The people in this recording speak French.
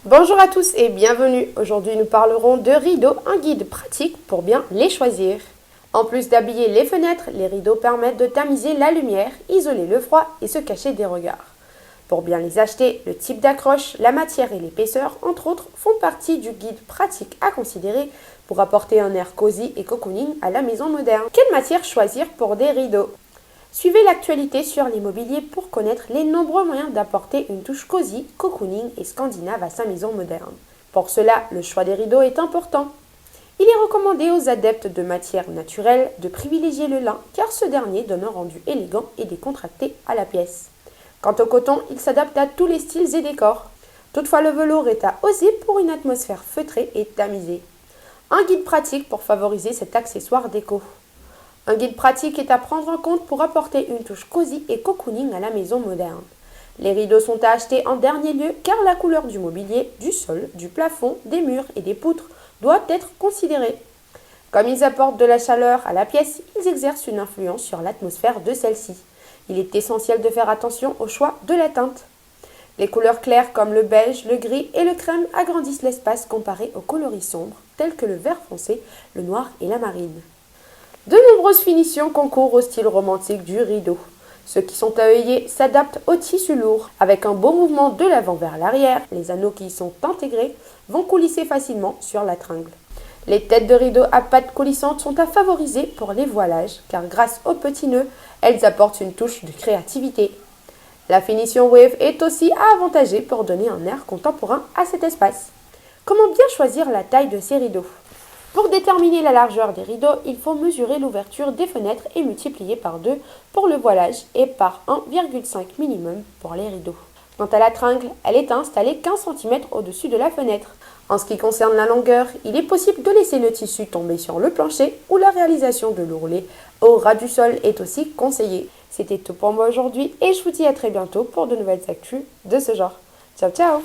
Bonjour à tous et bienvenue. Aujourd'hui nous parlerons de rideaux, un guide pratique pour bien les choisir. En plus d'habiller les fenêtres, les rideaux permettent de tamiser la lumière, isoler le froid et se cacher des regards. Pour bien les acheter, le type d'accroche, la matière et l'épaisseur, entre autres, font partie du guide pratique à considérer pour apporter un air cosy et cocooning à la maison moderne. Quelle matière choisir pour des rideaux? Suivez l'actualité sur l'immobilier pour connaître les nombreux moyens d'apporter une touche cosy, cocooning et scandinave à sa maison moderne. Pour cela, le choix des rideaux est important. Il est recommandé aux adeptes de matières naturelles de privilégier le lin car ce dernier donne un rendu élégant et décontracté à la pièce. Quant au coton, il s'adapte à tous les styles et décors. Toutefois, le velours est à oser pour une atmosphère feutrée et tamisée. Un guide pratique pour favoriser cet accessoire déco. Un guide pratique est à prendre en compte pour apporter une touche cosy et cocooning à la maison moderne. Les rideaux sont à acheter en dernier lieu car la couleur du mobilier, du sol, du plafond, des murs et des poutres doit être considérée. Comme ils apportent de la chaleur à la pièce, ils exercent une influence sur l'atmosphère de celle-ci. Il est essentiel de faire attention au choix de la teinte. Les couleurs claires comme le beige, le gris et le crème agrandissent l'espace comparé aux coloris sombres tels que le vert foncé, le noir et la marine. De nombreuses finitions concourent au style romantique du rideau. Ceux qui sont œillés s'adaptent au tissu lourd. Avec un beau mouvement de l'avant vers l'arrière, les anneaux qui y sont intégrés vont coulisser facilement sur la tringle. Les têtes de rideaux à pattes coulissantes sont à favoriser pour les voilages, car grâce aux petits nœuds, elles apportent une touche de créativité. La finition wave est aussi à avantager pour donner un air contemporain à cet espace. Comment bien choisir la taille de ces rideaux? Pour déterminer la largeur des rideaux, il faut mesurer l'ouverture des fenêtres et multiplier par 2 pour le voilage et par 1,5 minimum pour les rideaux. Quant à la tringle, elle est installée 15 cm au-dessus de la fenêtre. En ce qui concerne la longueur, il est possible de laisser le tissu tomber sur le plancher ou la réalisation de l'ourlet au ras du sol est aussi conseillée. C'était tout pour moi aujourd'hui et je vous dis à très bientôt pour de nouvelles actus de ce genre. Ciao ciao!